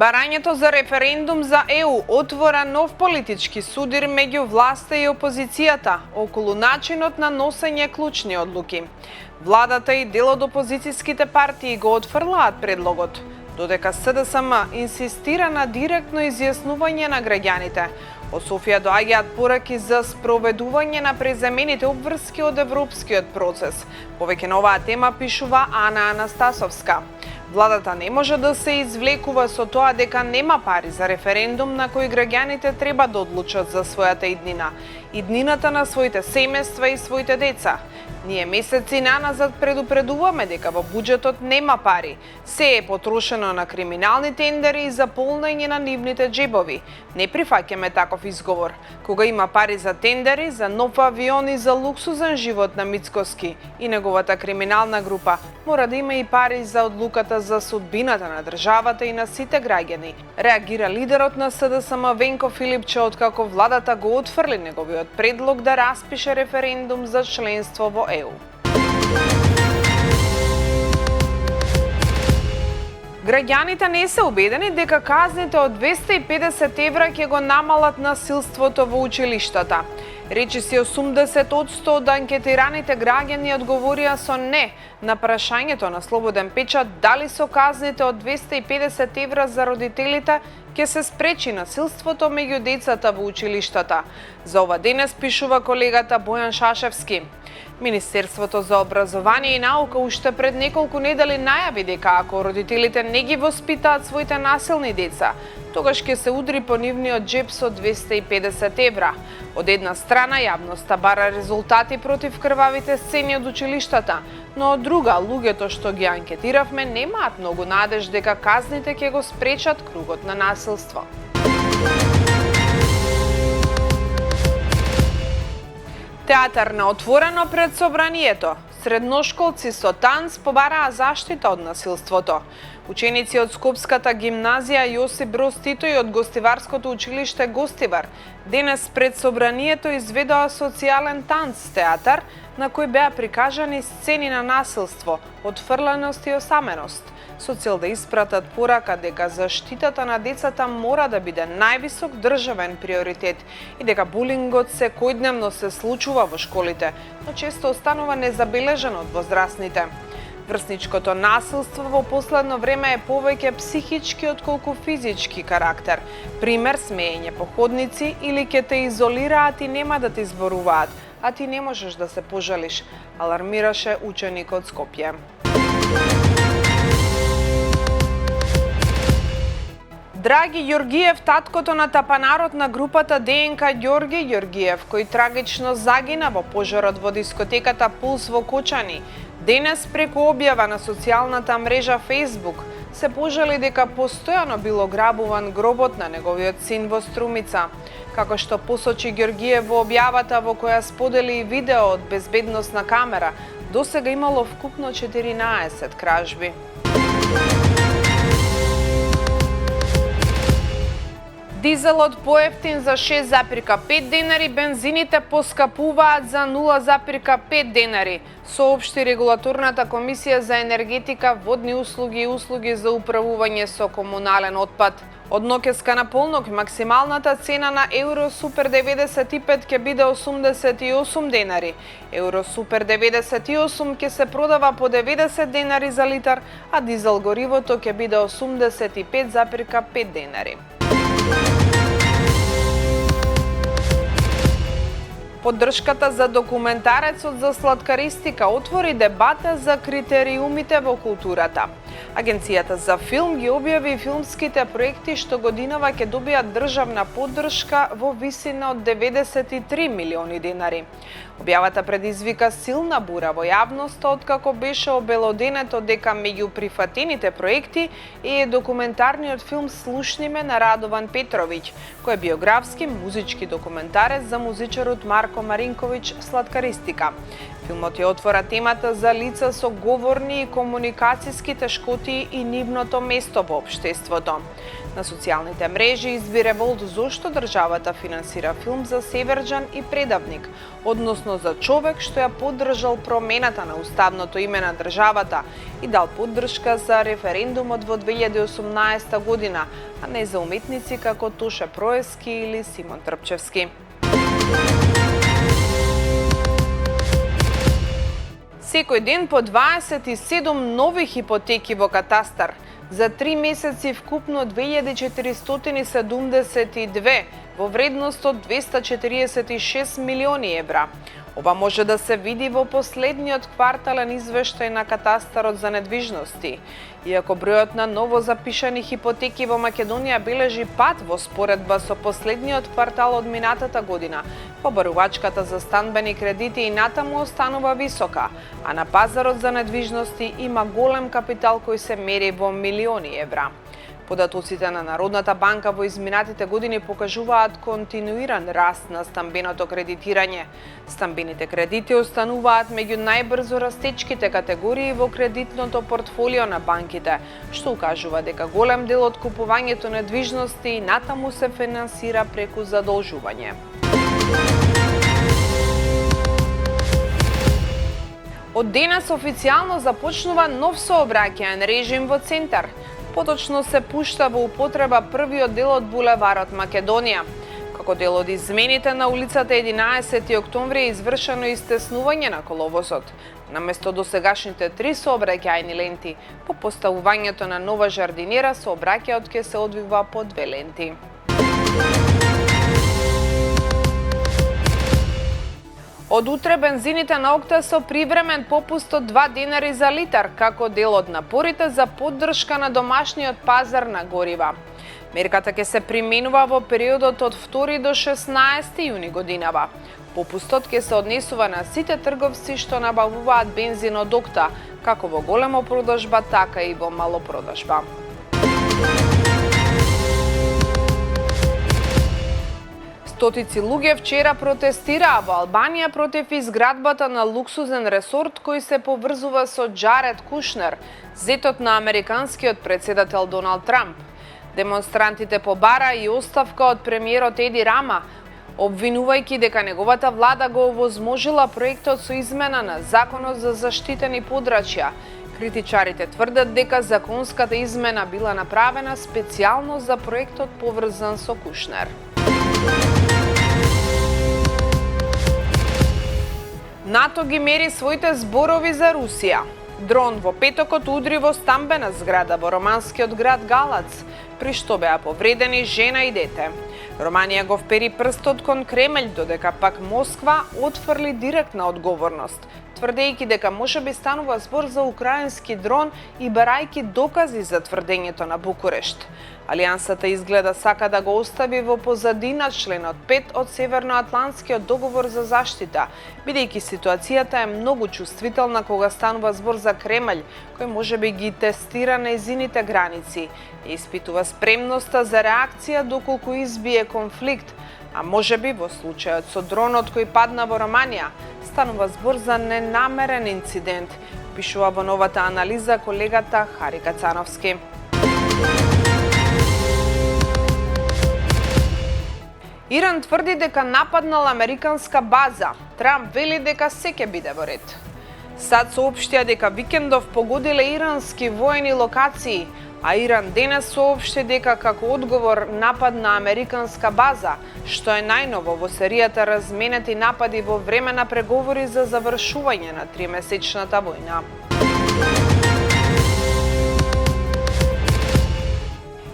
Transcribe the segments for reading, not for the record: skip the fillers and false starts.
Барањето за референдум за ЕУ отвора нов политички судир меѓу власта и опозицијата околу начинот на носење клучни одлуки. Владата и дел од опозицијските партии го отфрлаат предлогот, додека СДСМ инсистира на директно изјаснување на граѓаните. Од Софија доаѓаат пораки за спроведување на преземените обврски од европскиот процес. Повеќе на оваа тема пишува Ана Анастасовска. Владата не може да се извлекува со тоа дека нема пари за референдум на кој граѓаните треба да одлучат за својата иднина, иднината на своите семејства и своите деца. Ние месеци наназад предупредуваме дека во буџетот нема пари. Се е потрошено на криминални тендери и за полнење на нивните џебови. Не прифаќаме таков изговор. Кога има пари за тендери, за нов авион и за луксузен живот на Мицкоски и неговата криминална група, мора да има и пари за одлуката за судбината на државата и на сите граѓани. Реагира лидерот на СДСМ Венко Филипче откако владата го отфрли неговиот предлог да распише референдум за членство во ЕУ. Граѓаните не се убедени дека казните од 250 евра ќе го намалат насилството во училиштата. Речиси 80% од анкетираните граѓани одговорија со не на прашањето на Слободен печат дали со казните од 250 евра за родителите ќе се спречи насилството меѓу децата во училиштата. За ова денес пишува колегата Бојан Шашевски. Министерството за образование и наука уште пред неколку недели најави дека ако родителите не ги воспитаат своите насилни деца, тогаш ќе се удри по нивниот џеб со 250 евра. Од една страна јавноста бара резултати против крвавите сцени од училиштата, но од друга луѓето што ги анкетиравме немаат многу надеж дека казните ќе го спречат кругот на насилство. Театар на отворено пред собранието. Средношколци со танц побараа заштита од насилството. Ученици од Скопската гимназија Јосип Броз Тито и од Гостиварското училиште Гостивар денес пред собранието изведоа социјален танц театар на кој беа прикажани сцени на насилство, отфрланост и осаменост, со цел да испратат порака дека заштитата на децата мора да биде највисок државен приоритет и дека булингот секојдневно се случува во школите, но често останува незабележано од возрастните. Врсничкото насилство во последно време е повеќе психички отколку физички карактер. Пример, смеење по ходници или ќе те изолираат и нема да те зборуваат, а ти не можеш да се пожалиш, алармираше ученик од Скопје. Драги Ѓоргиев, таткото на тапанарот на групата ДНК Ѓорги Ѓоргиев, кој трагично загина во пожарот во дискотеката Пулс во Кочани, денес преку објава на социјалната мрежа Facebook се пожали дека постојано бил ограбуван гробот на неговиот син во Струмица. Како што посочи Ѓоргиев во објавата во која сподели и видео од безбедносна камера, досега имало вкупно 14 кражби. Дизелот поевтин за 6,5 денари, бензините поскапуваат за 0,5 денари, соопшти Регулаторната комисија за енергетика, водни услуги и услуги за управување со комунален отпад. Од ноќеска на полнок максималната цена на Евро Супер 95 ќе биде 88 денари. Евро Супер 98 ќе се продава по 90 денари за литар, а дизел горивото ќе биде 85,5 денари. Поддршката за документарецот за сладкаристика отвори дебата за критериумите во културата. Агенцијата за филм ги објави филмските проекти што годинава ќе добијат државна поддршка во висина од 93 милиони денари. Објавата предизвика силна бура во јавноста откако беше обелоденето дека меѓу прифатените проекти е документарниот филм Слушниме на Радован Петровиќ, кој е биографски музички документарец за музичарот Марко Маринковиќ Сладкаристика. Филмот ја отвора темата за лица со говорни и комуникацијски тешкоти и нивното место во општеството. На социјалните мрежи изби револт зошто државата финансира филм за Северџан и Предавник, односно за човек што ја поддржал промената на уставното име на државата и дал поддршка за референдумот во 2018 година, а не за уметници како Тоше Проески или Симон Трпчевски. Секој ден по 27 нови хипотеки во катастар. За 3 месеци вкупно 2472 во вредност од 246 милиони евра. Ова може да се види во последниот квартален извештај на катастарот за недвижности. Иако бројот на ново запишани хипотеки во Македонија бележи пад во споредба со последниот квартал од минатата година, побарувачката за станбени кредити и натаму останува висока, а на пазарот за недвижности има голем капитал кој се мери во милиони евра. Податоците на Народната банка во изминатите години покажуваат континуиран раст на стамбеното кредитирање. Стамбените кредити остануваат меѓу најбрзо растечките категории во кредитното портфолио на банките, што укажува дека голем дел од купувањето недвижности натаму се финансира преку задолжување. Од денес официјално започнува нов сообраќаен режим во Центар. Поточно се пушта во употреба првиот дел од булеварот Македонија. Како дел од измените на улицата 11 октомври е извршено истеснување на коловозот. Наместо досегашните 3 сообраќајни ленти, по поставувањето на нова жардинера сообраќајот ќе се одвива по 2 ленти. Од утре бензините на Окта со привремен попуст од 2 денари за литар, како дел од напорите за поддршка на домашниот пазар на горива. Мерката ќе се применува во периодот од 2 до 16 јуни годинава. Попустот ќе се однесува на сите трговци што набавуваат бензин од Окта, како во големо продажба, така и во малопродажба. Стотици луѓе вчера протестираа во Албанија против изградбата на луксузен ресорт кој се поврзува со Џаред Кушнер, зетот на американскиот председател Доналд Трамп. Демонстрантите побара и оставка од премиерот Еди Рама, обвинувајќи дека неговата влада го овозможила проектот со измена на Законот за заштитени подрачја. Критичарите тврдат дека законската измена била направена специјално за проектот поврзан со Кушнер. НАТО ги мери своите зборови за Русија. Дрон во петокот удри во стамбена зграда во романскиот град Галац, при што беа повредени жена и дете. Романија го впери прстот кон Кремљ, додека пак Москва отфрли директна одговорност, тврдејќи дека можеби станува збор за украински дрон и барајќи докази за тврдењето на Букурешт. Алијансата изгледа сака да го остави во позадина членот 5 од Северноатлантскиот договор за заштита, бидејќи ситуацијата е многу чувствителна кога станува збор за Кремљ, кој можеби ги тестира нејзините граници и испитува спремноста за реакција доколку избие конфликт, а можеби во случајот со дронот кој падна во Романија, станува збор за ненамерен инцидент, пишува во новата анализа колегата Хари Кацановски. Иран тврди дека нападнал американска база. Трамп вели дека се ќе биде во ред. САД соопштија дека викендов погодиле ирански воени локации, а Иран денес соопшти дека како одговор напад на американска база, што е најново во серијата разменети напади во време на преговори за завршување на 3-месечната војна.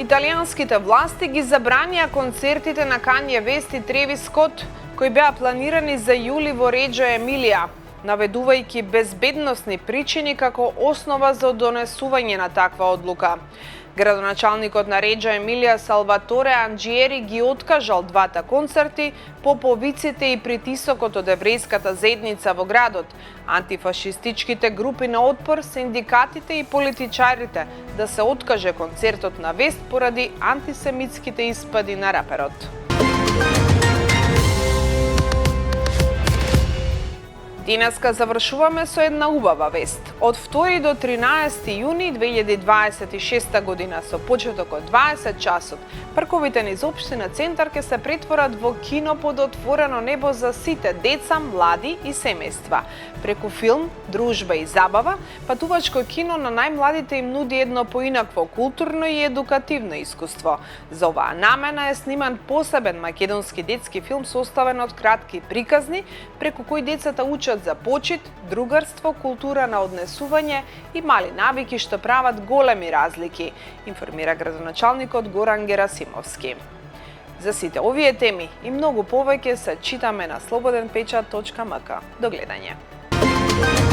Италијанските власти ги забранија концертите на Кање Вест и Тревис Скот, кои беа планирани за јули во Реџо Емилија, наведувајќи безбедносни причини како основа за донесување на таква одлука. Градоначалникот на Реџо Емилија Салваторе Анџиери ги откажал двата концерти по повиците и притисокот од еврејската заедница во градот, антифашистичките групи на отпор, синдикатите и политичарите да се откаже концертот на Вест поради антисемитските испади на раперот. Денеска завршуваме со една убава вест. Од 2 до 13 јуни 2026 година со почеток од 20 часот, парковите низ општина Центар ќе се претворат во кино под отворено небо за сите деца, млади и семејства. Преку филм, дружба и забава, патувачко кино на најмладите им нуди едно поинакво културно и едукативно искуство. За оваа намена е сниман посебен македонски детски филм составен од кратки приказни, преку кои децата учат за почит, другарство, култура на однесување и мали навики што прават големи разлики, информира градоначалникот Горан Герасимовски. За сите овие теми и многу повеќе се читаме на slobodnpečat.mk. До гледање.